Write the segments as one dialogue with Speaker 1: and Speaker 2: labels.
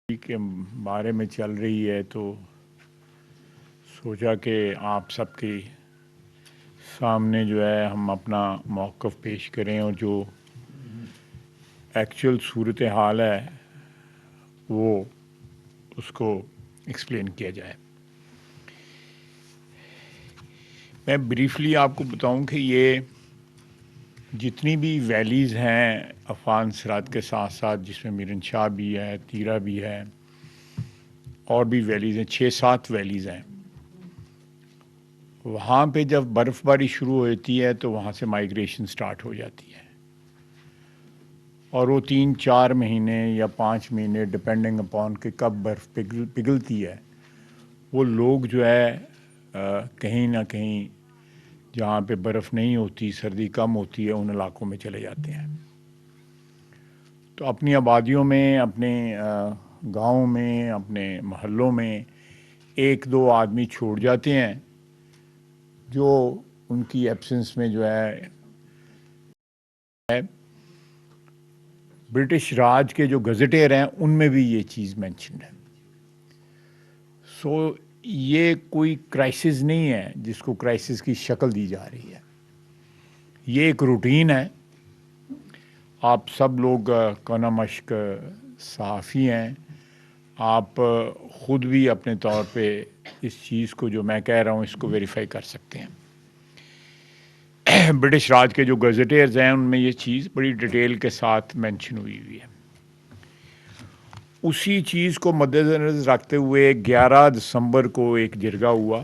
Speaker 1: کے بارے میں چل رہی ہے تو سوچا کہ آپ سب کے سامنے جو ہے ہم اپنا موقف پیش کریں اور جو ایکچوئل صورت حال ہے وہ اس کو ایکسپلین کیا جائے۔ میں بریفلی آپ کو بتاؤں کہ یہ جتنی بھی ویلیز ہیں افغان سرحد کے ساتھ ساتھ، جس میں میرن شاہ بھی ہے، تیرا بھی ہے، اور بھی ویلیز ہیں، 6-7 ویلیز ہیں۔ وہاں پہ جب برف باری شروع ہوتی ہے تو وہاں سے مائیگریشن سٹارٹ ہو جاتی ہے، اور وہ 3-4 مہینے یا 5 مہینے ڈپینڈنگ اپون کہ کب برف پگھلتی ہے، وہ لوگ جو ہے کہیں نہ کہیں جہاں پہ برف نہیں ہوتی، سردی کم ہوتی ہے، ان علاقوں میں چلے جاتے ہیں۔ تو اپنی آبادیوں میں، اپنے گاؤں میں، اپنے محلوں میں 1-2 آدمی چھوڑ جاتے ہیں جو ان کی ایبسنس میں جو ہے برٹش راج کے جو گزٹیر ہیں ان میں بھی یہ چیز مینشنڈ ہے۔ سو یہ کوئی کرائسس نہیں ہے جس کو کرائسس کی شکل دی جا رہی ہے، یہ ایک روٹین ہے۔ آپ سب لوگ کونا مشق صحافی ہیں، آپ خود بھی اپنے طور پہ اس چیز کو جو میں کہہ رہا ہوں اس کو ویریفائی کر سکتے ہیں۔ برٹش راج کے جو گزٹیئرز ہیں ان میں یہ چیز بڑی ڈیٹیل کے ساتھ مینشن ہوئی ہے۔ اسی چیز کو مد نظر رکھتے ہوئے 11 دسمبر کو ایک جرگہ ہوا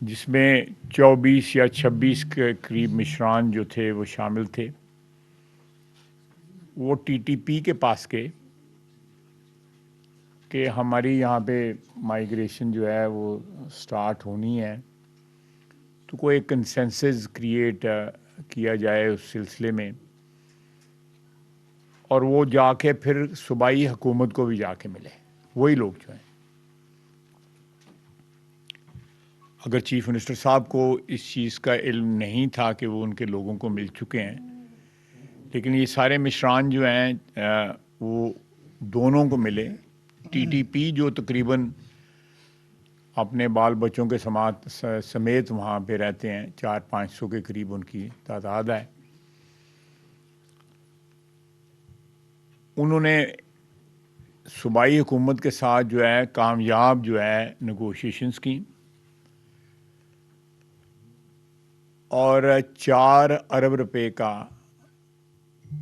Speaker 1: جس میں 24 یا 26 کے قریب مشران جو تھے وہ شامل تھے۔ وہ ٹی ٹی پی کے پاس گئے کہ ہماری یہاں پہ مائیگریشن جو ہے وہ سٹارٹ ہونی ہے، تو کوئی ایک کنسنسس کریٹ کیا جائے اس سلسلے میں، اور وہ جا کے پھر صوبائی حکومت کو بھی جا کے ملے۔ وہی لوگ جو ہیں، اگر چیف منسٹر صاحب کو اس چیز کا علم نہیں تھا کہ وہ ان کے لوگوں کو مل چکے ہیں، لیکن یہ سارے مشران جو ہیں وہ دونوں کو ملے۔ ٹی ٹی پی جو تقریباً اپنے بال بچوں کے سمیت وہاں پہ رہتے ہیں، 400-500 کے قریب ان کی تعداد ہے، انہوں نے صوبائی حکومت کے ساتھ جو ہے کامیاب جو ہے نیگوشیشنز کی، اور 4 ارب روپے کا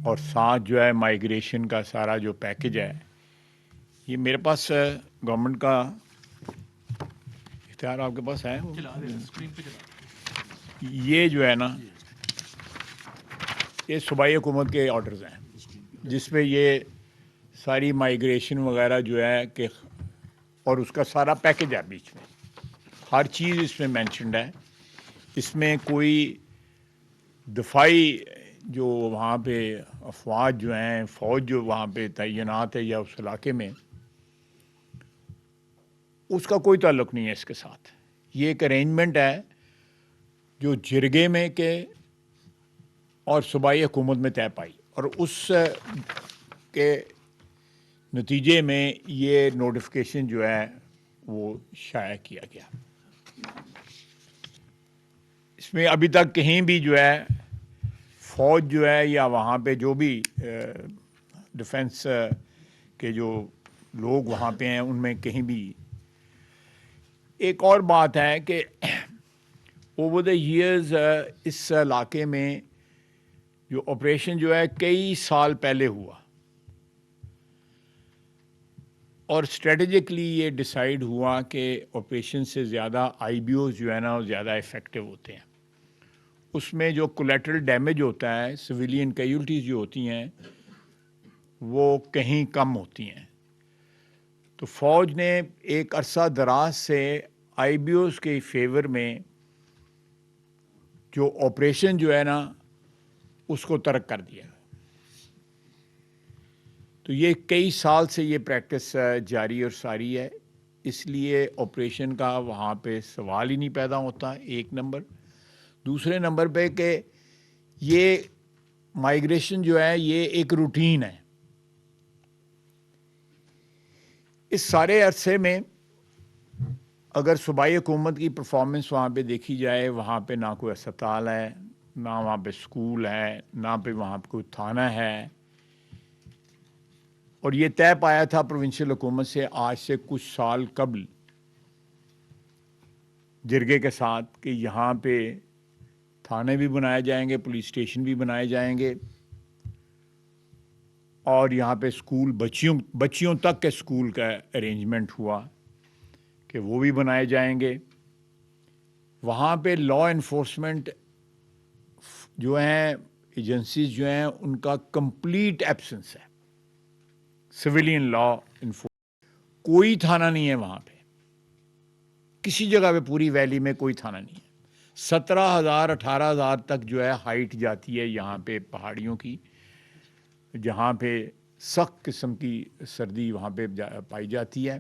Speaker 1: اور ساتھ جو ہے مائیگریشن کا سارا جو پیکج ہے، یہ میرے پاس گورنمنٹ کا اختیار آپ کے پاس ہے، یہ جو ہے نا یہ صوبائی حکومت کے آرڈرز ہیں جس میں یہ ساری مائیگریشن وغیرہ جو ہے کہ اور اس کا سارا پیکج ہے، بیچ میں ہر چیز اس میں مینشنڈ ہے۔ اس میں کوئی دفاعی جو وہاں پہ افواج جو ہیں، فوج جو وہاں پہ تعینات ہے یا اس علاقے میں، اس کا کوئی تعلق نہیں ہے اس کے ساتھ۔ یہ ایک ارینجمنٹ ہے جو جرگے میں کے اور صوبائی حکومت میں طے پائی، اور اس کے نتیجے میں یہ نوٹیفیکیشن جو ہے وہ شائع کیا گیا۔ اس میں ابھی تک کہیں بھی جو ہے فوج جو ہے یا وہاں پہ جو بھی ڈیفنس کے جو لوگ وہاں پہ ہیں ان میں کہیں بھی۔ ایک اور بات ہے کہ اوور دا ایئرز اس علاقے میں جو آپریشن جو ہے کئی سال پہلے ہوا، اور اسٹریٹجکلی یہ ڈیسائیڈ ہوا کہ آپریشن سے زیادہ آئی بی اوز جو ہے نا وہ زیادہ افیکٹو ہوتے ہیں۔ اس میں جو کولیٹرل ڈیمیج ہوتا ہے، سویلین کیجولٹیز جو ہوتی ہیں وہ کہیں کم ہوتی ہیں۔ تو فوج نے ایک عرصہ دراز سے آئی بی اوز کے فیور میں جو آپریشن جو ہے نا اس کو ترک کر دیا۔ تو یہ کئی سال سے یہ پریکٹس جاری اور ساری ہے، اس لیے آپریشن کا وہاں پہ سوال ہی نہیں پیدا ہوتا، ایک نمبر۔ دوسرے نمبر پہ کہ یہ مائیگریشن جو ہے یہ ایک روٹین ہے، اس سارے عرصے میں اگر صوبائی حکومت کی پرفارمنس وہاں پہ دیکھی جائے، وہاں پہ نہ کوئی اسپتال ہے، نہ وہاں پہ اسکول ہے، نہ پہ وہاں پہ کوئی تھانہ ہے، اور یہ طے پایا تھا پروونشل حکومت سے آج سے کچھ سال قبل جرگے کے ساتھ کہ یہاں پہ تھانے بھی بنائے جائیں گے، پولیس اسٹیشن بھی بنائے جائیں گے، اور یہاں پہ اسکول بچیوں تک کے اسکول کا ارینجمنٹ ہوا کہ وہ بھی بنائے جائیں گے۔ وہاں پہ لا انفورسمنٹ جو ہیں ایجنسیز جو ہیں ان کا کمپلیٹ ایبسنس ہے، سویلین لا انفورسمنٹ، کوئی تھانہ نہیں ہے وہاں پہ، کسی جگہ پہ پوری ویلی میں کوئی تھانہ نہیں ہے۔ 17,000 18,000 تک جو ہے ہائٹ جاتی ہے یہاں پہ پہاڑیوں کی، جہاں پہ سخت قسم کی سردی وہاں پہ پائی جاتی ہے،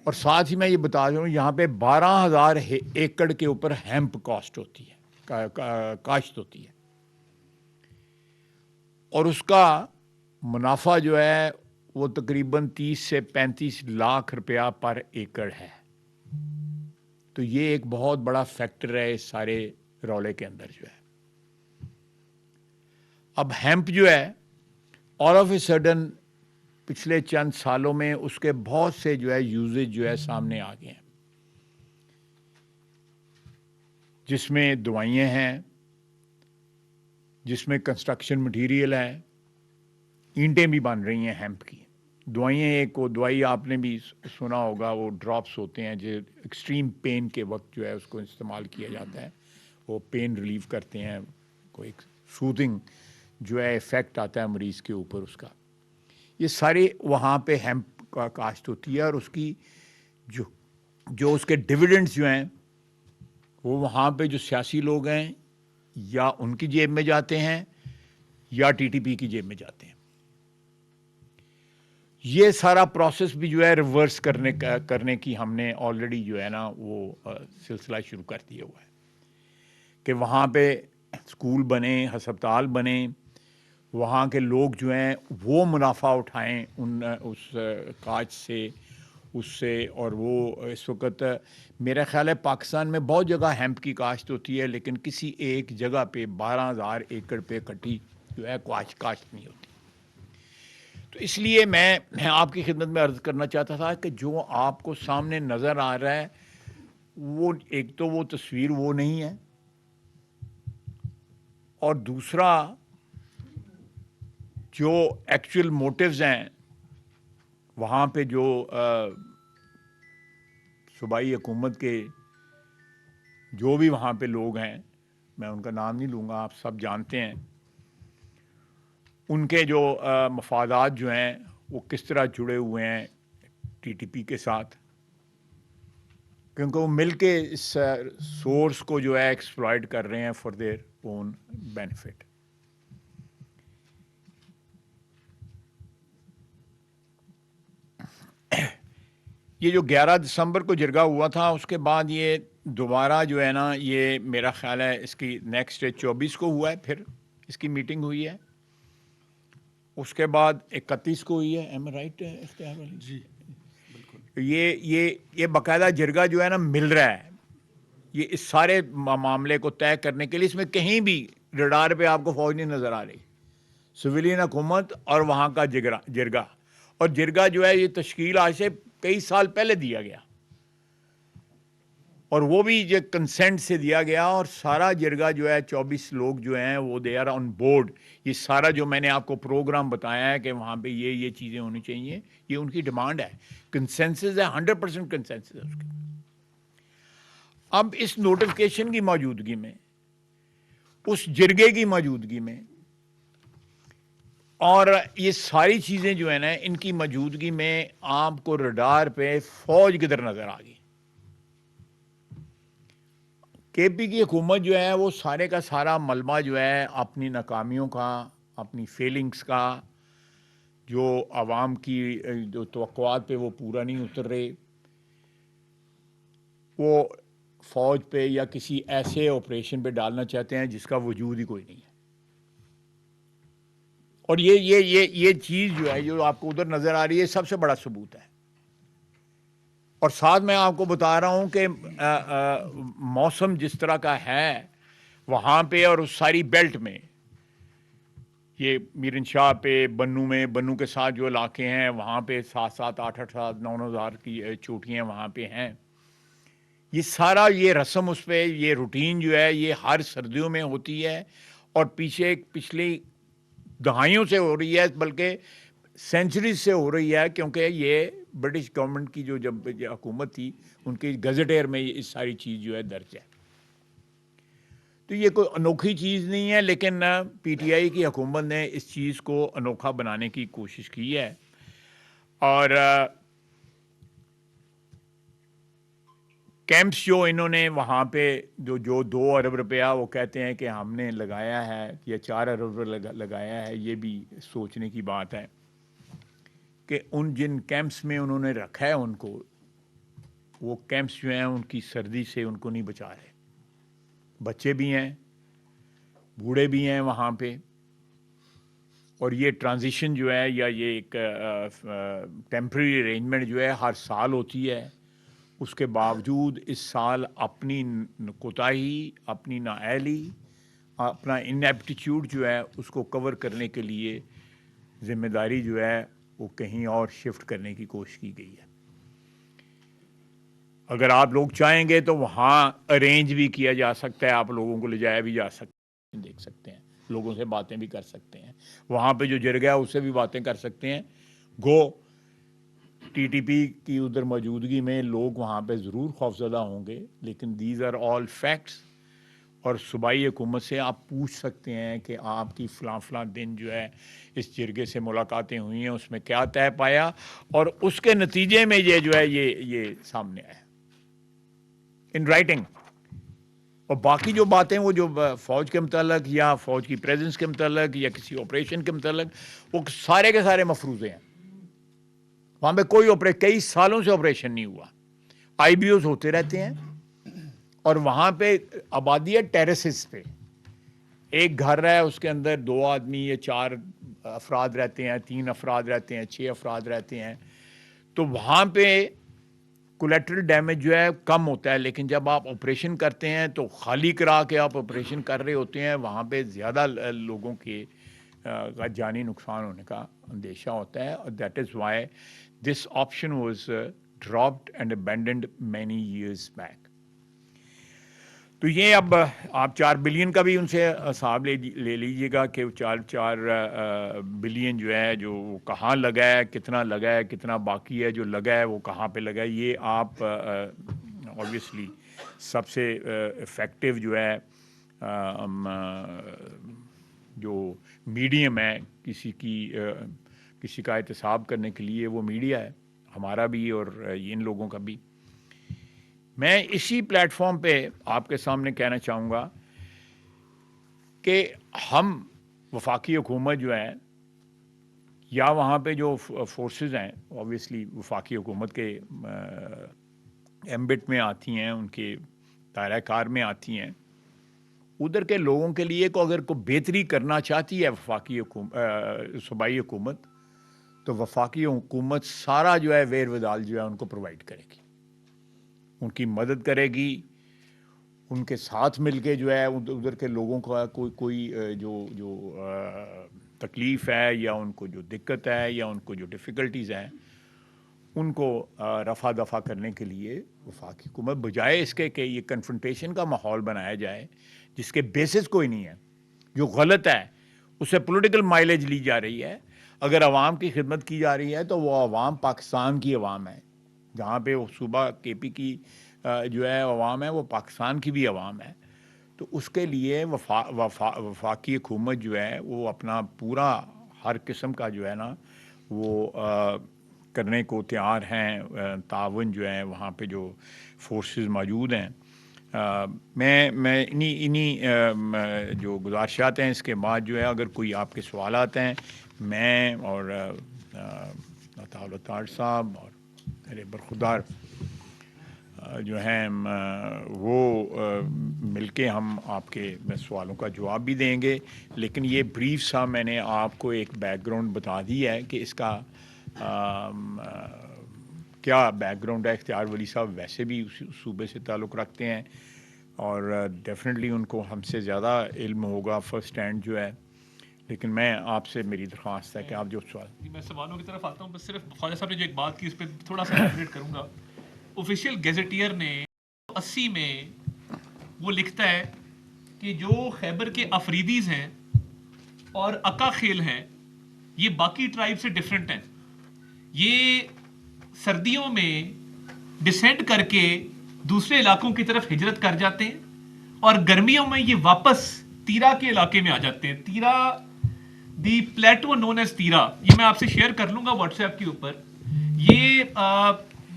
Speaker 1: اور ساتھ ہی میں یہ بتا دوں یہاں پہ 12,000 ایکڑ کے اوپر ہیمپ کاشت ہوتی ہے، اور اس کا منافع جو ہے وہ تقریباً 30 سے 35 لاکھ روپیہ پر ایکڑ ہے۔ تو یہ ایک بہت بڑا فیکٹر ہے اس سارے رولے کے اندر جو ہے۔ اب ہیمپ جو ہے آل آف اے سڈن پچھلے چند سالوں میں اس کے بہت سے جو ہے یوزیج جو ہے سامنے آ گئے ہیں، جس میں دوائیں ہیں، جس میں کنسٹرکشن مٹیریل ہے، اینٹیں بھی بن رہی ہیں ہیمپ کی۔ دوائیں، ایک وہ دوائی آپ نے بھی سنا ہوگا، وہ ڈراپس ہوتے ہیں جو ایکسٹریم پین کے وقت جو ہے اس کو استعمال کیا جاتا ہے، وہ پین ریلیو کرتے ہیں، کوئی سوتنگ جو ہے افیکٹ آتا ہے مریض کے اوپر اس کا۔ یہ سارے وہاں پہ ہیمپ کا کاشت ہوتی ہے، اور اس کی جو اس کے ڈویڈنڈز جو ہیں وہ وہاں پہ جو سیاسی لوگ ہیں یا ان کی جیب میں جاتے ہیں یا ٹی ٹی پی کی جیب میں جاتے ہیں۔ یہ سارا پروسیس بھی جو ہے ریورس کرنے کی ہم نے آلریڈی جو ہے نا وہ سلسلہ شروع کر دیا ہوا ہے کہ وہاں پہ اسکول بنے، ہسپتال بنے، وہاں کے لوگ جو ہیں وہ منافع اٹھائیں اس کاشت سے، اس سے۔ اور وہ اس وقت میرا خیال ہے پاکستان میں بہت جگہ ہیمپ کی کاشت ہوتی ہے، لیکن کسی ایک جگہ پہ 12,000 ایکڑ پہ کٹھی جو ہے کاشت نہیں ہوتی۔ تو اس لیے میں آپ کی خدمت میں عرض کرنا چاہتا تھا کہ جو آپ کو سامنے نظر آ رہا ہے وہ ایک تو وہ تصویر وہ نہیں ہے، اور دوسرا جو ایکچوئل موٹیوز ہیں وہاں پہ جو صوبائی حکومت کے جو بھی وہاں پہ لوگ ہیں، میں ان کا نام نہیں لوں گا، آپ سب جانتے ہیں، ان کے جو مفادات جو ہیں وہ کس طرح جڑے ہوئے ہیں ٹی ٹی پی کے ساتھ، کیونکہ وہ مل کے اس سورس کو جو ہے ایکسپلائٹ کر رہے ہیں فار دیئر اون بینیفٹ۔ یہ جو 11 دسمبر کو جرگہ ہوا تھا، اس کے بعد یہ دوبارہ جو ہے نا یہ میرا خیال ہے اس کی نیکسٹ 24 کو ہوا ہے، پھر اس کی میٹنگ ہوئی ہے، اس کے بعد 31 کو ہوئی ہے، ایم رائٹ اختیار علی؟
Speaker 2: جی بالکل۔
Speaker 1: یہ باقاعدہ جرگہ جو ہے نا مل رہا ہے یہ اس سارے معاملے کو طے کرنے کے لیے۔ اس میں کہیں بھی ریڈار پہ آپ کو فوج نہیں نظر آ رہی، سویلین حکومت اور وہاں کا جرگہ، اور جرگہ جو ہے یہ تشکیل آج سے کئی سال پہلے دیا گیا، اور وہ بھی جو کنسنٹ سے دیا گیا، اور سارا جرگہ جو ہے 24 لوگ جو ہیں وہ دے آر آن بورڈ۔ یہ سارا جو میں نے آپ کو پروگرام بتایا ہے کہ وہاں پہ یہ چیزیں ہونی چاہیے، یہ ان کی ڈیمانڈ ہے، کنسنسس ہے، 100% کنسنسس ہے اس کی۔ اب اس نوٹیفکیشن کی موجودگی میں، اس جرگے کی موجودگی میں، اور یہ ساری چیزیں جو ہیں نا ان کی موجودگی میں آپ کو ریڈار پہ فوج کدھر نظر آ گئی۔ کے پی کی حکومت جو ہے وہ سارے کا سارا ملبہ جو ہے اپنی ناکامیوں کا، اپنی فیلنگز کا، جو عوام کی جو توقعات پہ وہ پورا نہیں اتر رہے، وہ فوج پہ یا کسی ایسے آپریشن پہ ڈالنا چاہتے ہیں جس کا وجود ہی کوئی نہیں ہے، اور یہ چیز جو ہے جو آپ کو ادھر نظر آ رہی ہے سب سے بڑا ثبوت ہے. اور ساتھ میں آپ کو بتا رہا ہوں کہ موسم جس طرح کا ہے وہاں پہ اور اس ساری بیلٹ میں، یہ میرن شاہ پہ، بنو میں، بنو کے ساتھ جو علاقے ہیں وہاں پہ 7-7 8-8 9-9 ہزار کی چوٹیاں وہاں پہ ہیں. یہ سارا یہ رسم اس پہ یہ روٹین جو ہے یہ ہر سردیوں میں ہوتی ہے اور پچھلی دہائیوں سے ہو رہی ہے، بلکہ سینچریز سے ہو رہی ہے، کیونکہ یہ برٹش گورنمنٹ کی جو جب حکومت تھی ان کی گزٹیر میں یہ ساری چیز جو ہے درج ہے. تو یہ کوئی انوکھی چیز نہیں ہے، لیکن پی ٹی آئی کی حکومت نے اس چیز کو انوکھا بنانے کی کوشش کی ہے. اور کیمپس جو انہوں نے وہاں پہ جو 2 ارب روپیہ وہ کہتے ہیں کہ ہم نے لگایا ہے یا 4 ارب لگایا ہے، یہ بھی سوچنے کی بات ہے کہ ان جن کیمپس میں انہوں نے رکھا ہے ان کو، وہ کیمپس جو ہیں ان کی سردی سے ان کو نہیں بچا رہے. بچے بھی ہیں، بوڑھے بھی ہیں وہاں پہ. اور یہ ٹرانزیشن جو ہے یا یہ ایک ٹیمپرری ارینجمنٹ جو ہے ہر سال ہوتی ہے. اس کے باوجود اس سال اپنی کوتاہی، اپنی نااہلی، اپنا انیپٹیچیوڈ جو ہے اس کو کور کرنے کے لیے ذمہ داری جو ہے وہ کہیں اور شفٹ کرنے کی کوشش کی گئی ہے. اگر آپ لوگ چاہیں گے تو وہاں ارینج بھی کیا جا سکتا ہے، آپ لوگوں کو لے جایا بھی جا سکتا ہے، دیکھ سکتے ہیں، لوگوں سے باتیں بھی کر سکتے ہیں، وہاں پہ جو جرگہ ہے اس سے بھی باتیں کر سکتے ہیں. گو ٹی ٹی پی کی ادھر موجودگی میں لوگ وہاں پہ ضرور خوفزدہ ہوں گے، لیکن دیز آر آل فیکٹس. اور صوبائی حکومت سے آپ پوچھ سکتے ہیں کہ آپ کی فلاں دن جو ہے اس جرگے سے ملاقاتیں ہوئی ہیں، اس میں کیا طے پایا اور اس کے نتیجے میں یہ جو ہے یہ سامنے آیا ان رائٹنگ. اور باقی جو باتیں وہ جو فوج کے متعلق یا فوج کی پریزنس کے متعلق یا کسی آپریشن کے متعلق، وہ سارے کے سارے مفروضے ہیں. وہاں پہ کوئی کئی سالوں سے آپریشن نہیں ہوا. آئی بی اوز ہوتے رہتے ہیں اور وہاں پہ آبادی ہے ٹیریسز پہ. ایک گھر ہے، اس کے اندر 2 آدمی یا 4 افراد رہتے ہیں، 3 افراد رہتے ہیں، 6 افراد رہتے ہیں. تو وہاں پہ کولیٹرل ڈیمیج جو ہے کم ہوتا ہے، لیکن جب آپ آپریشن کرتے ہیں تو خالی کرا کے آپ آپریشن کر رہے ہوتے ہیں، وہاں پہ زیادہ لوگوں کے جانی نقصان ہونے کا اندیشہ ہوتا ہے. اور that is why this option was dropped and abandoned many years back. تو یہ اب آپ 4 بلین کا بھی ان سے حساب لے لیجیے گا کہ 4 بلین جو ہے جو کہاں لگا ہے، کتنا لگا ہے، کتنا باقی ہے، جو لگا ہے وہ کہاں پہ لگا ہے. یہ آپ آبویسلی سب سے افیکٹو جو ہے جو میڈیم ہے کسی کا احتساب کرنے کے لیے وہ میڈیا ہے، ہمارا بھی اور ان لوگوں کا بھی. میں اسی پلیٹ فارم پہ آپ کے سامنے کہنا چاہوں گا کہ ہم وفاقی حکومت جو ہے یا وہاں پہ جو فورسز ہیں اوبیسلی وفاقی حکومت کے ایمبٹ میں آتی ہیں، ان کے دائرہ کار میں آتی ہیں. ادھر کے لوگوں کے لیے کو اگر کوئی بہتری کرنا چاہتی ہے وفاقی صوبائی حکومت، تو وفاقی حکومت سارا جو ہے ویر ودال جو ہے ان کو پرووائڈ کرے گی، ان کی مدد کرے گی، ان کے ساتھ مل کے جو ہے ادھر کے لوگوں کا کوئی جو تکلیف ہے یا ان کو جو دقت ہے یا ان کو جو ڈیفیکلٹیز ہیں ان کو رفع دفع کرنے کے لیے وفاقی حکومت بجائے اس کے کہ یہ کنفرنٹیشن کا ماحول بنایا جائے جس کے بیسس کوئی نہیں ہے، جو غلط ہے، اس سے پولیٹیکل مائلیج لی جا رہی ہے. اگر عوام کی خدمت کی جا رہی ہے تو وہ عوام پاکستان کی عوام ہے، جہاں پہ وہ صوبہ کے پی کی جو ہے عوام ہے وہ پاکستان کی بھی عوام ہے. تو اس کے لیے وفاقی حکومت جو ہے وہ اپنا پورا ہر قسم کا جو ہے نا وہ کرنے کو تیار ہیں. تعاون جو ہے وہاں پہ جو فورسز موجود ہیں. میں انہی جو گزارشات ہیں اس کے بعد جو ہے اگر کوئی آپ کے سوالات ہیں، میں اور عطاء اللہ صاحب اور میرے برخودار جو ہیں وہ مل کے ہم آپ کے سوالوں کا جواب بھی دیں گے. لیکن یہ بریف سا میں نے آپ کو ایک بیک گراؤنڈ بتا دی ہے کہ اس کا کیا بیک گراؤنڈ ہے. اختیار ولی صاحب ویسے بھی اس صوبے سے تعلق رکھتے ہیں اور ڈیفینیٹلی ان کو ہم سے زیادہ علم ہوگا فرسٹ ہینڈ جو ہے. لیکن میں آپ سے میری درخواست ہے کہ آپ جو سوال.
Speaker 2: میں سوالوں کی طرف آتا ہوں. بس صرف خواجہ صاحب نے جو ایک بات کی اس پہ تھوڑا سا ایلیبریٹ کروں گا. آفیشیل گیزیٹیئر نے 80 میں وہ لکھتا ہے کہ جو خیبر کے افریدیز ہیں اور اکا خیل ہیں یہ باقی ٹرائب سے ڈفرینٹ ہیں. یہ سردیوں میں ڈسینڈ کر کے دوسرے علاقوں کی طرف ہجرت کر جاتے ہیں اور گرمیوں میں یہ واپس تیرا کے علاقے میں آ جاتے ہیں. تیرا دی پلیٹو نون ایز تیرا, یہ میں آپ سے شیئر کر لوں گا واٹس ایپ کے اوپر. یہ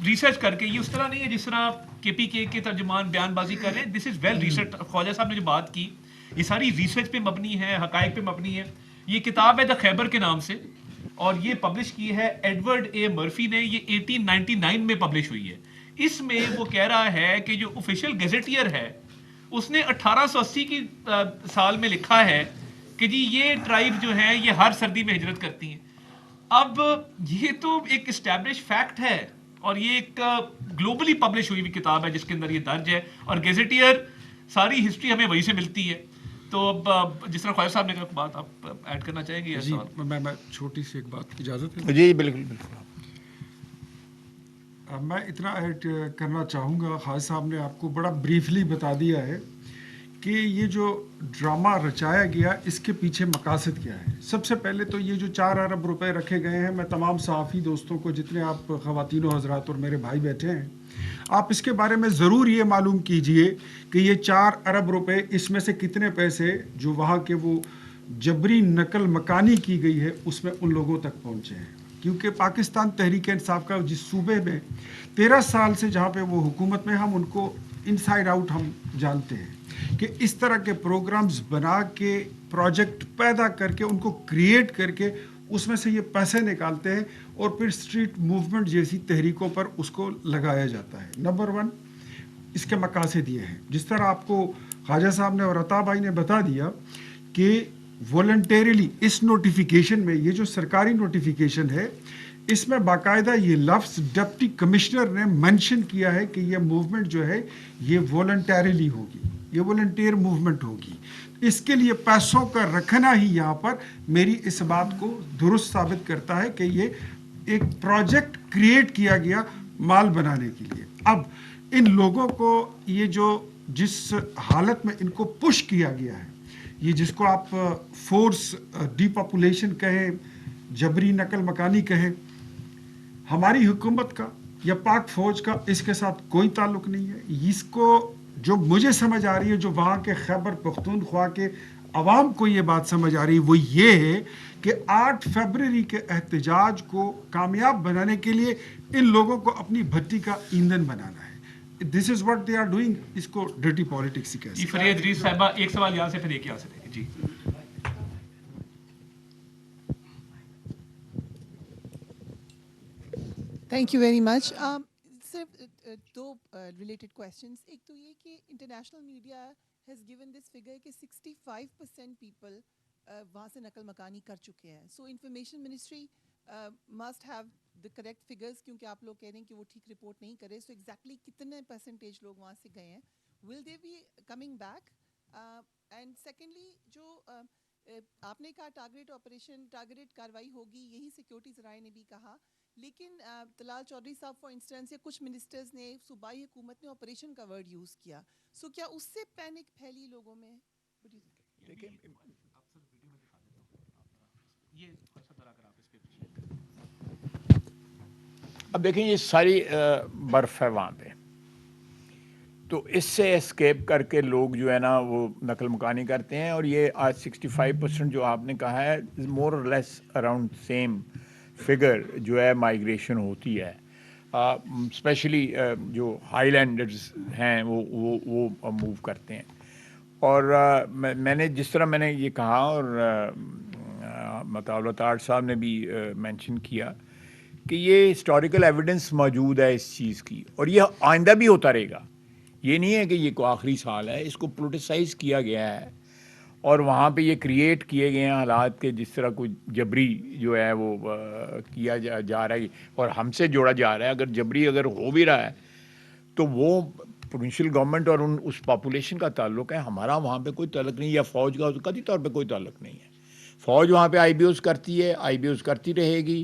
Speaker 2: ریسرچ کر کے, یہ اس طرح نہیں ہے جس طرح کے پی کے ترجمان بیان بازی کر رہے ہیں. دس از ویل ریسرچ. خواجہ صاحب نے جو بات کی یہ ساری ریسرچ پہ مبنی ہے, حقائق پہ مبنی ہے. یہ کتاب ہے دا خیبر کے نام سے اور یہ پبلش کی ہے ایڈورڈ اے مرفی نے. یہ 1899 میں پبلش ہوئی ہے. اس میں وہ کہہ رہا ہے کہ جو آفیشیل گیزیٹیئر ہے اس نے 1880 کی سال میں لکھا ہے کہ جی یہ ٹرائب جو ہیں یہ ہر سردی میں ہجرت کرتی ہیں. اب یہ تو ایک اسٹیبلش فیکٹ ہے اور یہ ایک گلوبلی پبلش ہوئی ہوئی کتاب ہے جس کے اندر یہ درج ہے. اور گیزیٹیئر ساری ہسٹری ہمیں وہی سے ملتی ہے. تو اب جس طرح خواجہ صاحب نے کہا بات آپ ایڈ کرنا چاہیں گے.
Speaker 3: جی میں چھوٹی سی ایک بات کی اجازت ہے.
Speaker 1: جی بالکل بالکل.
Speaker 3: میں اتنا ایڈ کرنا چاہوں گا. خواجہ صاحب نے آپ کو بڑا بریفلی بتا دیا ہے کہ یہ جو ڈرامہ رچایا گیا اس کے پیچھے مقاصد کیا ہے. سب سے پہلے تو یہ جو 4 ارب روپے رکھے گئے ہیں, میں تمام صحافی دوستوں کو, جتنے آپ خواتین و حضرات اور میرے بھائی بیٹھے ہیں, آپ اس کے بارے میں ضرور یہ معلوم کیجئے کہ یہ 4 ارب روپے اس میں سے کتنے پیسے جو وہاں کے وہ جبری نقل مکانی کی گئی ہے اس میں ان لوگوں تک پہنچے ہیں. کیونکہ پاکستان تحریک انصاف کا جس صوبے میں 13 سال سے جہاں پہ وہ حکومت میں, ہم ان کو انسائڈ آؤٹ ہم جانتے ہیں کہ اس طرح کے پروگرامز بنا کے, پروجیکٹ پیدا کر کے, ان کو کریٹ کر کے اس میں سے یہ پیسے نکالتے ہیں اور پھر اسٹریٹ موومنٹ جیسی تحریکوں پر اس کو لگایا جاتا ہے. نمبر 1 اس کے مقاصد یہ ہیں, جس طرح آپ کو خواجہ صاحب نے اور عطا بھائی نے بتا دیا کہ والنٹیریلی اس نوٹیفیکیشن میں, یہ جو سرکاری نوٹیفیکیشن ہے اس میں باقاعدہ یہ لفظ ڈپٹی کمشنر نے منشن کیا ہے کہ یہ موومنٹ جو ہے یہ والنٹیریلی ہوگی, یہ والنٹیئر موومنٹ ہوگی. اس کے لیے پیسوں کا رکھنا ہی یہاں پر میری اس بات کو درست ثابت کرتا ہے کہ یہ ایک پروجیکٹ کریٹ کیا گیا مال بنانے کے لیے. اب ان لوگوں کو یہ جو جس حالت میں ان کو پش کیا گیا ہے, یہ جس کو آپ فورس ڈی پاپولیشن کہیں, جبری نقل مکانی کہیں, ہماری حکومت کا یا پاک فوج کا اس کے ساتھ کوئی تعلق نہیں ہے. اس کو جو مجھے سمجھ آ رہی ہے, جو وہاں کے خیبر پختونخوا کے عوام کو یہ بات سمجھ آ رہی ہے, وہ یہ ہے کہ 8 فروری کے احتجاج کو کامیاب بنانے کے لیے ان لوگوں کو اپنی بھٹی کا ایندھن بنانا ہے. This is what they are doing. اس کو ڈرٹی پالیٹکس ہی کہہ سکتے ہیں.
Speaker 2: فرید ریز صاحبہ ایک سوال یہاں سے پھر ایک یہاں سے دیں گے. جی
Speaker 4: تھینک یو ویری مچ. صرف 2 ریلیٹڈ کویشچنس. ایک تو یہ کہ international media has given this figure کہ 65% پیپل وہاں سے نقل مکانی کر چکے ہیں. So information ministry must have the correct figures, کیونکہ آپ لوگ کہہ رہے ہیں کہ وہ ٹھیک رپورٹ نہیں کرے. سو ایگزیکٹلی کتنے پرسنٹیج لوگ وہاں سے گئے ہیں, will they be coming back? And secondly جو آپ نے کہا ٹارگیٹ آپریشن, ٹارگیٹ کاروائی ہوگی, یہی سیکورٹی ذرائع نے بھی کہا. لیکن طلال چودھری صاحب فار انسٹنس یا کچھ منسٹرز نے, صوبائی حکومت نے آپریشن کا ورڈ یوز کیا. سو کیا اس سے پینک پھیلی لوگوں میں؟
Speaker 1: اب دیکھیں یہ ساری برف ہے وہاں پہ, تو اس سے اسکیپ کر کے لوگ جو ہے نا وہ نقل مکانی کرتے ہیں. اور یہ آج 65% جو آپ نے کہا ہے, مور اور لیس اراؤنڈ سیم فگر جو ہے مائیگریشن ہوتی ہے. اسپیشلی جو ہائی لینڈرز ہیں وہ موو کرتے ہیں. اور میں نے جس طرح میں نے یہ کہا, اور مطالبہ تاٹ صاحب نے بھی مینشن کیا کہ یہ ہسٹوریکل ایویڈنس موجود ہے اس چیز کی, اور یہ آئندہ بھی ہوتا رہے گا. یہ نہیں ہے کہ یہ کوئی آخری سال ہے, اس کو پولیٹیسائز کیا گیا ہے اور وہاں پہ یہ کریٹ کیے گئے ہیں حالات کے جس طرح کوئی جبری جو ہے وہ کیا جا رہا ہے اور ہم سے جوڑا جا رہا ہے. اگر جبری اگر ہو بھی رہا ہے تو وہ پروونشل گورنمنٹ اور اس پاپولیشن کا تعلق ہے, ہمارا وہاں پہ کوئی تعلق نہیں, یا فوج کا قطعی طور پہ کوئی تعلق نہیں ہے. فوج وہاں پہ آئی بی اوز کرتی ہے, آئی بی اوز کرتی رہے گی.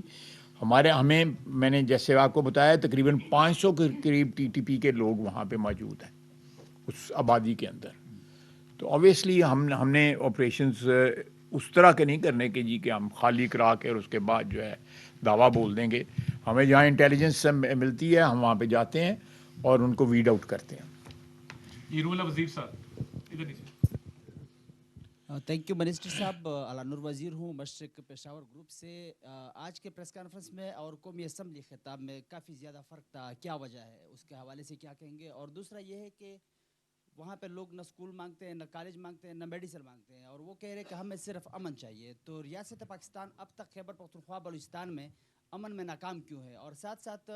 Speaker 1: ہمیں میں نے جیسے آپ کو بتایا تقریباً 500 کے قریب ٹی ٹی پی کے لوگ وہاں پہ موجود ہیں اس آبادی کے اندر. تو آبویسلی ہم نے آپریشنز اس طرح کے نہیں کرنے کے جی کہ ہم خالی کرا کے اور اس کے بعد جو ہے دعویٰ بول دیں گے. ہمیں جہاں انٹیلیجنس ملتی ہے ہم وہاں پہ جاتے ہیں اور ان کو ویڈ آؤٹ کرتے ہیں.
Speaker 2: یہ رول وزیر صاحب ادھر نیچے.
Speaker 5: تھینک یو منسٹر صاحب. علانور وزیر ہوں مشرق پشاور گروپ سے. آج کے پریس کانفرنس میں اور قومی اسمبلی خطاب میں کافی زیادہ فرق تھا, کیا وجہ ہے, اس کے حوالے سے کیا کہیں گے؟ اور دوسرا یہ ہے کہ وہاں پہ لوگ نہ اسکول مانگتے ہیں, نہ کالج مانگتے ہیں, نہ میڈیسن مانگتے ہیں, اور وہ کہہ رہے کہ ہمیں صرف امن چاہیے. تو ریاست پاکستان اب تک خیبر پختونخوا بلوچستان میں امن میں ناکام کیوں ہے؟ اور ساتھ ساتھ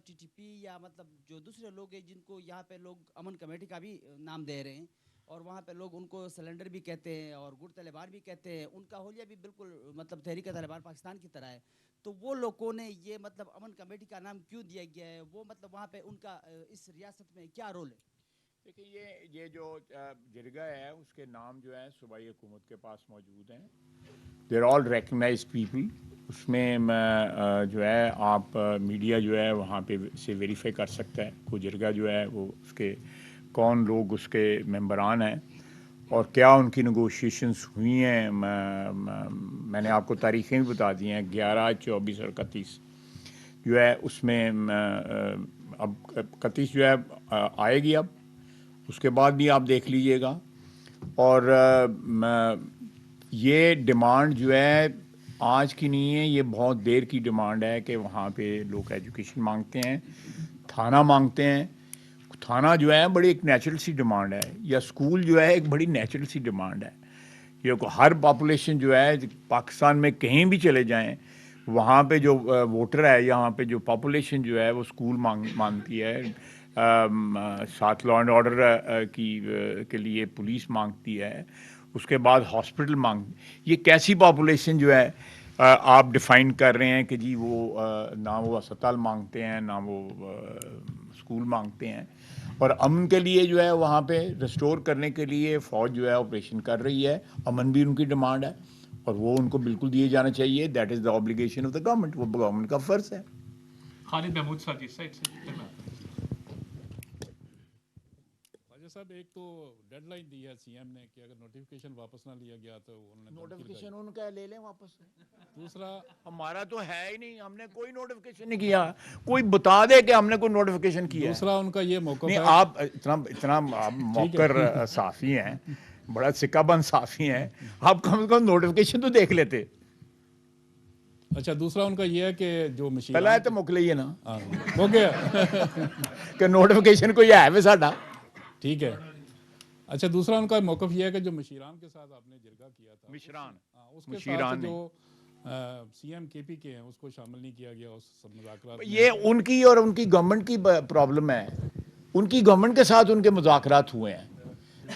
Speaker 5: ٹی ٹی پی یا مطلب جو دوسرے لوگ ہیں جن کو یہاں پہ لوگ امن کمیٹی کا بھی نام دے رہے ہیں, اور وہاں پہ لوگ ان کو سلنڈر بھی کہتے ہیں اور گڑ طالبان بھی کہتے ہیں, ان کا حلیہ بھی بالکل مطلب تحریک طالبان پاکستان کی طرح ہے. تو وہ لوگوں نے یہ مطلب امن کمیٹی کا نام کیوں دیا گیا ہے؟ وہ مطلب وہاں پہ ان کا اس ریاست میں کیا رول ہے؟
Speaker 1: دیکھیں یہ جو جرگہ ہے اس کے نام جو ہے صوبائی حکومت کے پاس موجود ہیں. دیر آل ریکگنائز پیپل. اس میں جو ہے آپ میڈیا جو ہے وہاں پہ سے ویریفائی کر سکتا ہے وہ جرگہ جو ہے وہ اس کے کون لوگ اس کے ممبران ہیں اور کیا ان کی نگوشیشنز ہوئی ہیں. میں نے آپ کو تاریخیں بھی بتا دی ہیں, 11, 24 اور 31 جو ہے اس میں اب 31 جو ہے آئے گی. اب اس کے بعد بھی آپ دیکھ لیجئے گا. اور یہ ڈیمانڈ جو ہے آج کی نہیں ہے, یہ بہت دیر کی ڈیمانڈ ہے کہ وہاں پہ لوگ ایجوکیشن مانگتے ہیں, تھانہ مانگتے ہیں. تھانہ جو ہے بڑی ایک نیچرل سی ڈیمانڈ ہے, یا اسکول جو ہے ایک بڑی نیچرل سی ڈیمانڈ ہے. یہ ہر پاپولیشن جو ہے پاکستان میں کہیں بھی چلے جائیں وہاں پہ جو ووٹر ہے, یہاں پہ جو پاپولیشن جو ہے وہ اسکول مانگتی ہے, ساتھ لا اینڈ آرڈر کے لیے پولیس مانگتی ہے, اس کے بعد ہاسپٹل یہ کیسی پاپولیشن جو ہے آپ ڈیفائن کر رہے ہیں کہ جی وہ نہ وہ اسپتال مانگتے ہیں نہ وہ اسکول مانگتے ہیں. اور امن کے لیے جو ہے وہاں پہ ریسٹور کرنے کے لیے فوج جو ہے آپریشن کر رہی ہے. امن بھی ان کی ڈیمانڈ ہے اور وہ ان کو بالکل دیے جانا چاہیے. That is the obligation of the government, وہ گورنمنٹ کا فرض ہے.
Speaker 2: خالد محمود صاحب جی سائڈ سے.
Speaker 6: صاحب ایک تو ڈیڈ لائن دی ہے سی ایم نے کہ اگر نوٹیفیکیشن واپس نہ لیا گیا تو انہوں نے
Speaker 1: نوٹیفیکیشن ان کا لے لیں واپس.
Speaker 6: دوسرا
Speaker 1: ہمارا تو ہے ہی نہیں, ہم نے کوئی نوٹیفیکیشن نہیں کیا. کوئی بتا دے کہ ہم نے کوئی نوٹیفیکیشن کیا.
Speaker 6: دوسرا ان کا یہ موقف
Speaker 1: نہیں,
Speaker 6: ہے
Speaker 1: آپ اتنا موقر صحافی ہیں, بڑا سکہ بند صحافی ہیں, آپ کم از کم نوٹیفیکیشن تو دیکھ لیتے.
Speaker 6: اچھا دوسرا ان کا یہ ہے کہ جو مشین
Speaker 1: پہلا ہے تو مک لئیے نا
Speaker 6: ہو گیا
Speaker 1: کہ نوٹیفیکیشن کوئی ہے ساڈا.
Speaker 6: ٹھیک ہے. اچھا دوسرا ان کا موقف یہ ہے کہ جو مشیران کے ساتھ آپ نے جرگہ کیا تھا,
Speaker 1: مشیران
Speaker 6: اس کے ساتھ جو سی ایم کے پی کے ہیں اس کو شامل نہیں کیا گیا اس مذاکرات میں.
Speaker 1: یہ ان کی اور ان کی گورنمنٹ کی پرابلم ہے. ان کی گورنمنٹ کے ساتھ ان کے مذاکرات ہوئے ہیں,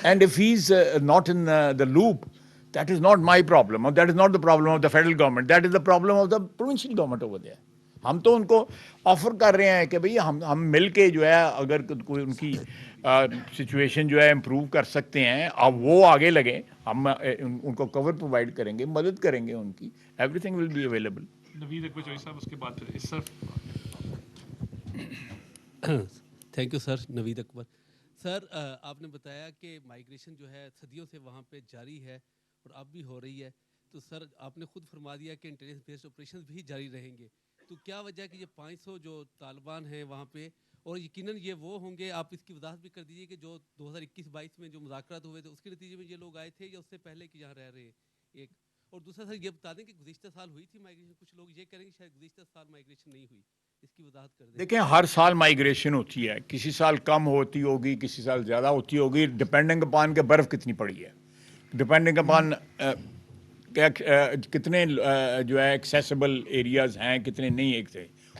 Speaker 1: and if he is not in the loop, that is not my problem, or that is not the problem of the federal government, that is the problem of the provincial government over there. ہم تو ان کو offer کر رہے ہیں کہ بھئی ہم مل کے جو ہے اگر کوئی ان کی سچویشن جو ہے امپروو کر سکتے ہیں, اب وہ آگے لگیں, ہم ان کو کور پرووائڈ کریں گے, مدد کریں گے ان کی. Everything will be available.
Speaker 2: Naveed Akbar Chaudhry صاحب اس کے بعد پھر اس سر.
Speaker 7: Thank you sir. نوید اکبر سر, آپ نے بتایا کہ مائیگریشن جو ہے صدیوں سے وہاں پہ جاری ہے اور اب بھی ہو رہی ہے. تو سر آپ نے خود فرما دیا کہ انٹیلیجنس بیسڈ آپریشنز بھی جاری رہیں گے. تو کیا وجہ ہے کہ یہ 500 جو طالبان ہیں وہاں پہ, اور یقیناً یہ وہ ہوں گے, آپ اس کی وضاحت بھی کر دیجیے کہ جو 2021-22 میں جو مذاکرات ہوئے تھے اس کے نتیجے میں یہ لوگ آئے تھے یا اس سے پہلے کہ یہاں رہ رہے ہیں, ایک. اور دوسرا سر یہ بتا دیں کہ گزشتہ سال ہوئی تھی مائیگریشن, کچھ لوگ یہ کریں گے شاید گزشتہ سال مائیگریشن نہیں ہوئی, اس کی وضاحت کر دیں.
Speaker 1: دیکھیں ہر سال مائیگریشن ہوتی ہے, کسی سال کم ہوتی ہوگی, کسی سال زیادہ ہوتی ہوگی, ڈپینڈنگ اپان کہ برف کتنی پڑی ہے, ڈپینڈنگ اپان کتنے جو ہے ایکسیسیبل ایریاز ہیں, کتنے نہیں ایک تھے,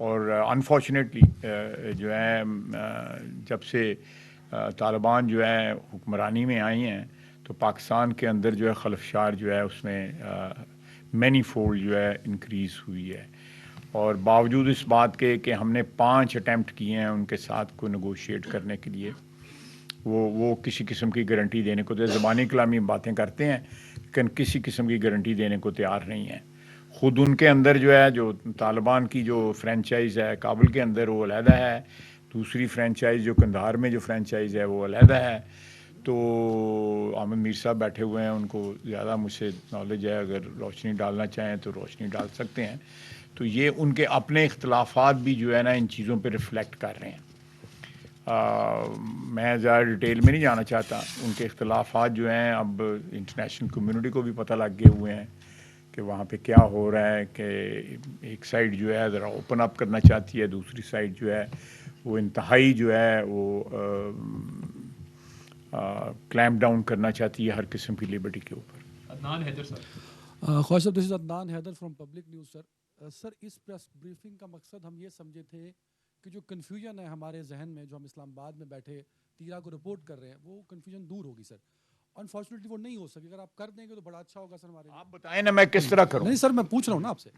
Speaker 1: اور انفارچونیٹلی جو ہے جب سے طالبان جو ہے حکمرانی میں آئی ہیں تو پاکستان کے اندر جو ہے خلفشار جو ہے اس میں مینی فولڈ جو ہے انکریز ہوئی ہے. اور باوجود اس بات کے کہ ہم نے 5 اٹیمپٹ کیے ہیں ان کے ساتھ کو نیگوشیٹ کرنے کے لیے, وہ کسی قسم کی گارنٹی دینے کو, تو زبانی کلامی باتیں کرتے ہیں لیکن کسی قسم کی گارنٹی دینے کو تیار نہیں ہیں. خود ان کے اندر جو ہے جو طالبان کی جو فرینچائز ہے کابل کے اندر وہ علیحدہ ہے, دوسری فرینچائز جو قندھار میں جو فرینچائز ہے وہ علیحدہ ہے. تو احمد میر صاحب بیٹھے ہوئے ہیں, ان کو زیادہ مجھ سے نالج ہے, اگر روشنی ڈالنا چاہیں تو روشنی ڈال سکتے ہیں. تو یہ ان کے اپنے اختلافات بھی جو ہے نا ان چیزوں پہ ریفلیکٹ کر رہے ہیں. میں زیادہ ڈیٹیل میں نہیں جانا چاہتا. ان کے اختلافات جو ہیں اب انٹرنیشنل کمیونٹی کو بھی پتہ لگ گئے ہوئے ہیں کہ وہاں پہ کیا ہو رہا ہے, کہ ایک سائڈ جو ہے ذرا اوپن اپ کرنا چاہتی ہے, دوسری سائڈ جو ہے وہ انتہائی جو ہے وہ کلیمپ ڈاؤن کرنا چاہتی ہے ہر قسم کی لبرٹی کے اوپر.
Speaker 2: عدنان حیدر صاحب.
Speaker 8: خواجہ صاحب, this is Adnan Haider from Public News. Sir اس پریس بریفنگ کا مقصد ہم یہ سمجھے تھے کہ جو کنفیوژن ہے ہمارے ذہن میں, جو ہم اسلام آباد میں بیٹھے تیرا کو رپورٹ کر رہے ہیں, وہ کنفیوژن دور ہوگی سر. انفارچونیٹلی وہ نہیں ہو سکی. اگر آپ کر دیں گے تو بڑا اچھا ہوگا سر ہمارے لیے.
Speaker 1: آپ بتائیں نا میں کس طرح کروں.
Speaker 8: نہیں سر, میں پوچھ رہا ہوں نا آپ سے.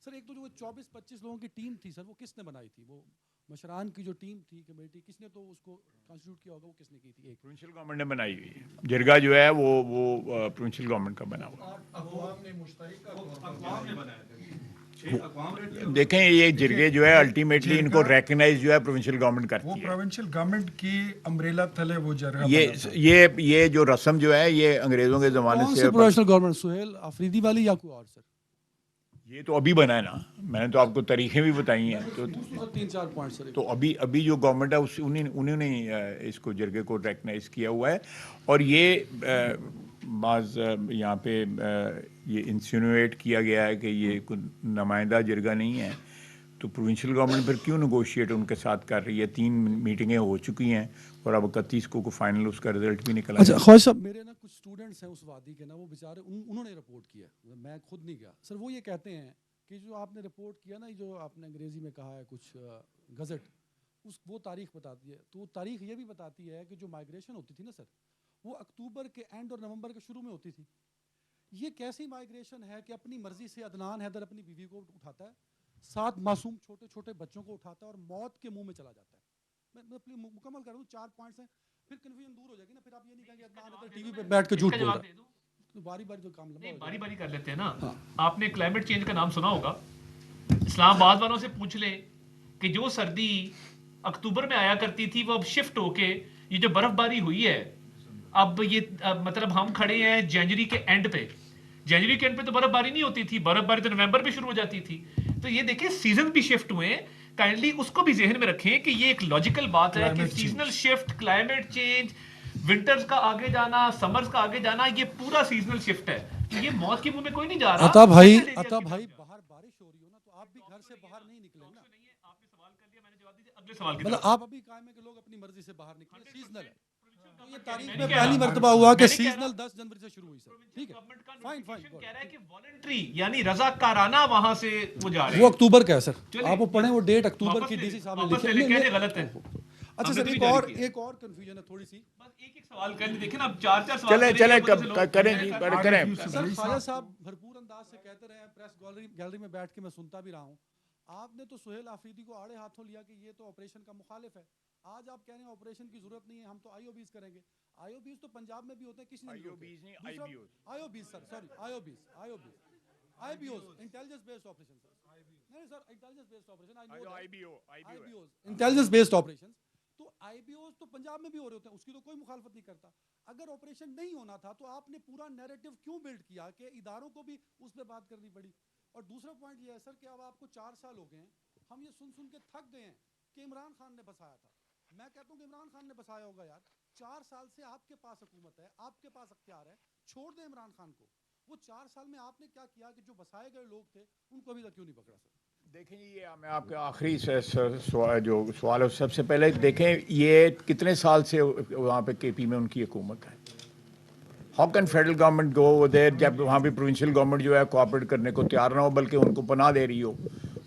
Speaker 8: سر ایک تو جو 24-25 لوگوں کی ٹیم تھی سر, وہ کس نے بنائی تھی؟ وہ مشران کی جو ٹیم تھی کمیٹی, کس نے تو اس کو کانسٹیٹیوٹ کیا ہوگا, وہ کس نے کی تھی؟ ایک
Speaker 1: پروونشل گورنمنٹ نے بنائی ہوئی ہے. جرگا جو ہے وہ پروونشل گورنمنٹ کا بنا ہوا ہے. دیکھیں یہ جرگے جو ہے الٹیمیٹلی ان کو ریکگنائز جو ہے پروونشل گورنمنٹ کرتی ہے.
Speaker 3: وہ پروونشل گورنمنٹ کی امبریلا تلے وہ جرگا
Speaker 1: یہ جو رسم جو ہے یہ انگریزوں کے زمانے سے.
Speaker 8: پروفیشنل گورنمنٹ سہیل آفریدی والی یا کوئی اور سر؟
Speaker 1: یہ تو ابھی بنا ہے نا, میں نے تو آپ کو تاریخیں بھی بتائی ہیں. تو
Speaker 8: 3-4 پوائنٹ سر.
Speaker 1: تو ابھی جو گورنمنٹ ہے انہوں نے اس کو جرگے کو ریکگنائز کیا ہوا ہے. اور یہ بعض یہاں پہ یہ انسینویٹ کیا گیا ہے کہ یہ کوئی نمائندہ جرگہ نہیں ہے, تو پروونشل گورنمنٹ پھر کیوں نیگوشیٹ ان کے ساتھ کر رہی ہے؟ 3 میٹنگیں ہو چکی ہیں اور اب 31 کو فائنل اس کا رزلٹ بھی نکلا.
Speaker 8: اچھا خواجہ صاحب, میرے نا کچھ اسٹوڈنٹس ہیں اس وادی کے نا, وہ بیچارے انہوں نے رپورٹ کیا, میں خود نہیں گیا سر. وہ یہ کہتے ہیں کہ جو آپ نے رپورٹ کیا نا, جو آپ نے انگریزی میں کہا ہے کچھ گزٹ, وہ تاریخ بتاتی ہے. تو وہ تاریخ یہ بھی بتاتی ہے کہ جو مائگریشن ہوتی تھی نا سر, وہ اکتوبر کے اینڈ اور نومبر کے شروع میں ہوتی تھی. یہ کیسی مائگریشن ہے کہ اپنی مرضی سے عدنان حیدر اپنی بیوی کو اٹھاتا ہے, 7 معصوم چھوٹے چھوٹے بچوں کو اٹھاتا ہے اور موت کے منہ میں چلا جاتا ہے. میں اپنی مکمل کر رہا ہوں, 4 پوائنٹس ہیں, پھر کنفیوژن دور ہو جائے گی نا. پھر آپ یہ نہیں کہیں گے عدنان حیدر ٹی وی پہ بیٹھ کے جھوٹ بول رہا ہے. تو باری باری تو کام لمبا,
Speaker 2: باری باری کر لیتے ہیں نا. آپ نے کلائمیٹ چینج کا نام سنا ہوگا. اسلام آباد والوں سے پوچھ لیں کہ جو سردی اکتوبر میں آیا کرتی تھی وہ اب شفٹ ہو کے یہ جو برف باری ہوئی ہے, اب یہ مطلب ہم کھڑے ہیں جنوری کے اینڈ پہ. جنوری کے اینڈ پہ تو برف باری نہیں ہوتی تھی, برف باری تو نومبر پہ شروع ہو جاتی تھی. تو یہ دیکھیں سیزن بھی شفٹ ہوئے ہیں. کائنڈلی اس کو بھی ذہن میں رکھیں کہ یہ ایک لاجیکل بات ہے کہ seasonal shift, climate change, winters کا آگے جانا, سمرز کا آگے جانا, یہ پورا سیزنل شفٹ ہے. یہ موت کے منہ میں کوئی نہیں جا رہا.
Speaker 8: عطا بھائی باہر بارش ہو رہی ہو نا, تو آپ بھی گھر سے باہر نہیں نکلیں نا.
Speaker 2: آپ نے سوال کر لیا, میں نے جواب دیا. اگلے سوال کی
Speaker 8: مطلب آپ ابھی قائم ہے کہ لوگ اپنی مرضی سے باہر نکلیں, سیزنل ہے. یہ تاریخ میں پہلی مرتبہ ہوا کہ سیزنل 10 جنوری سے شروع ہوئی سر. ٹھیک ہے, فائن فائن.
Speaker 2: کہہ رہا ہے کہ والنٹری یعنی رضاکارانہ وہاں سے وہ جا رہے ہیں.
Speaker 8: وہ اکتوبر کا ہے سر, آپ وہ پڑھیں, وہ ڈیٹ اکتوبر کی ڈی سی صاحب نے لکھی ہے.
Speaker 2: غلط ہے.
Speaker 8: اچھا سر, ایک اور کنفیوژن ہے تھوڑی سی.
Speaker 2: بس ایک سوال کر لیں, دیکھیں نا اب 4 سوال
Speaker 1: چلیں کریں جی, کریں.
Speaker 8: سر خواجہ صاحب بھرپور انداز سے کہتے رہے ہیں, پریس گیلری میں بیٹھ کے میں سنتا بھی رہا ہوں. آپ نے تو سہیل آفریدی کو آڑے ہاتھوں لیا کہ یہ تو آپریشن کا مخالف ہے. آج آپ کہہ رہے ہیں آپریشن کی ضرورت نہیں ہے, ہم تو آئی او بیز کریں گے. آئی او بیز تو پنجاب میں بھی ہوتے ہیں, کسی نے I O Bs sir, sorry I O Bs intelligence based operation sir. نہیں sir, intelligence based operation, intelligence based operation. تو آئی بی اوز تو پنجاب میں بھی ہو رہے ہوتے ہیں, اس کی تو کوئی مخالفت نہیں کرتا. اگر آپریشن نہیں ہونا تھا تو آپ نے پورا نیریٹو کیوں بلڈ کیا کہ اداروں کو بھی اس پہ بات کرنی پڑی؟ اور دوسرا پوائنٹ یہ ہے سر کہ اب آپ کو 4 سال ہو گئے ہیں, ہم یہ سن کے تھک گئے ہیں کہ عمران خان نے بسایا تھا. میں کہتا ہوں کہ عمران خان نے بسایا ہوگا یار. 4 سال سے آپ کے پاس حکومت ہے, آپ کے پاس اختیار ہے, چھوڑ دیں عمران خان کو. وہ 4 سال میں آپ نے کیا کیا کہ جو بسائے گئے لوگ تھے ان کو ابھی تک کیوں نہیں پکڑا سر؟
Speaker 1: دیکھیں جی, یہ میں آپ کے آخری جو سوال ہے سب سے پہلے دیکھیں یہ کتنے سال سے وہاں پہ کے پی میں ان کی حکومت ہے. ہاؤ کین فیڈرل گورنمنٹ گو دیر جب وہاں پہ پروونشل گورنمنٹ جو ہے کوآپریٹ کرنے کو تیار نہ ہو, بلکہ ان کو پناہ دے رہی ہو.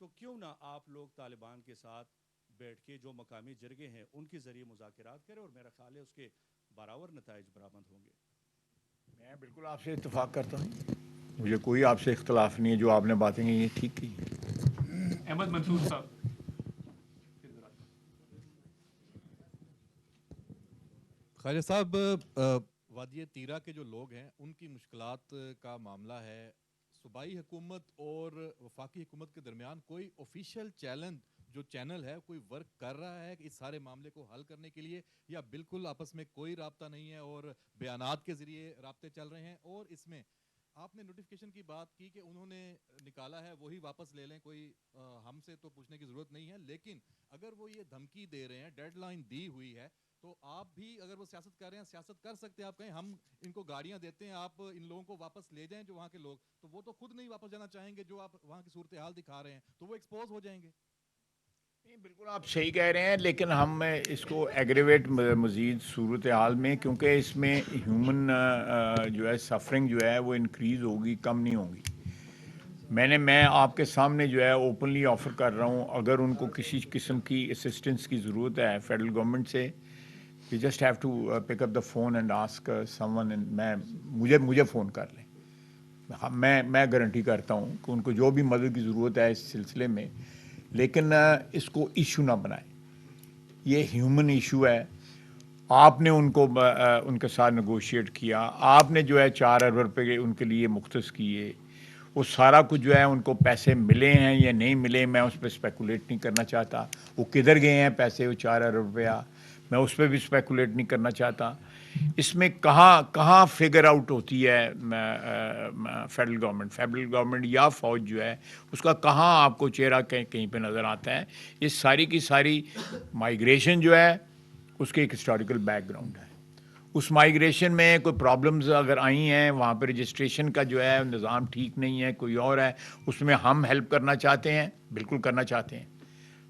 Speaker 9: تو کیوں نہ آپ لوگ طالبان کے ساتھ بیٹھ کے جو مقامی جرگے ہیں ان کے ذریعے مذاکرات کریں، اور میرا خیال ہے اس کے برابر نتائج برآمد ہوں گے.
Speaker 1: میں بالکل آپ سے اتفاق کرتا ہوں، مجھے کوئی آپ سے اختلاف نہیں ہے، جو آپ نے باتیں کی یہ ٹھیک کی.
Speaker 2: احمد منصور صاحب.
Speaker 10: خواجہ صاحب، وادی تیرا کے جو لوگ ہیں ان کی مشکلات کا معاملہ ہے، صوبائی حکومت اور وفاقی حکومت کے درمیان کوئی آفیشیل چینل ہے، کوئی ورک کر رہا ہے اس سارے معاملے کو حل کرنے کے لیے، یا بالکل آپس میں کوئی رابطہ نہیں ہے اور بیانات کے ذریعے رابطے چل رہے ہیں؟ اور اس میں آپ نے نوٹیفیکیشن کی بات کی کہ انہوں نے نکالا ہے وہی واپس لے لیں، کوئی ہم سے تو پوچھنے کی ضرورت نہیں ہے، لیکن اگر وہ یہ دھمکی دے رہے ہیں، ڈیڈ لائن دی ہوئی ہے، تو آپ بھی اگر وہ سیاست کر رہے ہیں، سیاست کر سکتے ہیں. آپ کہیں ہم ان کو گاڑیاں دیتے ہیں، آپ ان لوگوں کو واپس لے جائیں جو وہاں کے لوگ، تو وہ تو خود نہیں واپس جانا چاہیں گے. جو آپ وہاں کی صورتحال دکھا رہے ہیں تو وہ ایکسپوز ہو جائیں گے.
Speaker 1: بالکل آپ صحیح کہہ رہے ہیں، لیکن ہم اس کو ایگریویٹ مزید صورتحال میں، کیونکہ اس میں ہیومن جو ہے سفرنگ جو ہے وہ انکریز ہوگی، کم نہیں ہوگی. میں آپ کے سامنے جو ہے اوپنلی آفر کر رہا ہوں، اگر ان کو کسی قسم کی اسسٹنس کی ضرورت ہے فیڈرل گورنمنٹ سے، you just have to pick up the phone and ask someone, مجھے فون کر لیں. میں گارنٹی کرتا ہوں کہ ان کو جو بھی مدد کی ضرورت ہے اس سلسلے میں، لیکن اس کو ایشو نہ بنائیں. یہ ہیومن ایشو ہے. آپ نے ان کے ساتھ نیگوشیٹ کیا، آپ نے جو ہے 4 ارب روپے ان کے لیے مختص کیے، وہ سارا کچھ جو ہے ان کو پیسے ملے ہیں یا نہیں ملے، میں اس پہ اسپیکولیٹ نہیں کرنا چاہتا. وہ کدھر گئے ہیں پیسے، وہ 4 ارب روپیہ، میں اس پہ بھی اسپیکولیٹ نہیں کرنا چاہتا. اس میں کہاں فگر آؤٹ ہوتی ہے فیڈرل گورنمنٹ یا فوج جو ہے اس کا کہاں آپ کو چہرہ کہیں پہ نظر آتا ہے. یہ ساری کی ساری مائیگریشن جو ہے اس کے ایک ہسٹوریکل بیک گراؤنڈ ہے. اس مائیگریشن میں کوئی پرابلمز اگر آئی ہیں، وہاں پہ رجسٹریشن کا جو ہے نظام ٹھیک نہیں ہے، کوئی اور ہے، اس میں ہم ہیلپ کرنا چاہتے ہیں، بالکل کرنا چاہتے ہیں.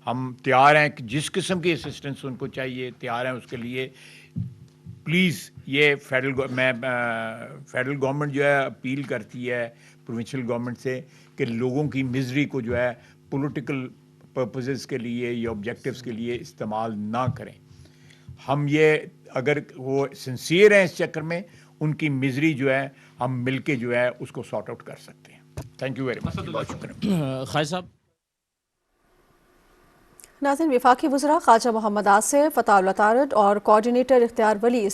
Speaker 1: ہم تیار ہیں کہ جس قسم کی اسسٹنس ان کو چاہیے تیار ہیں اس کے لیے. پلیز یہ فیڈرل گورنمنٹ جو ہے اپیل کرتی ہے پروونشل گورنمنٹ سے کہ لوگوں کی مزری کو جو ہے پولیٹیکل پرپزز کے لیے یا آبجیکٹیوز کے لیے استعمال نہ کریں. ہم یہ اگر وہ سنسیئر ہیں اس چکر میں، ان کی مزری جو ہے ہم مل کے جو ہے اس کو سارٹ آؤٹ کر سکتے ہیں. Thank you very much. بہت شکریہ.
Speaker 11: خواجہ صاحب.
Speaker 12: ناظرین، وفاقی وزراء خواجہ محمد آصف، فتح اللہ تارڑ اور کوآرڈینیٹر اختیار ولی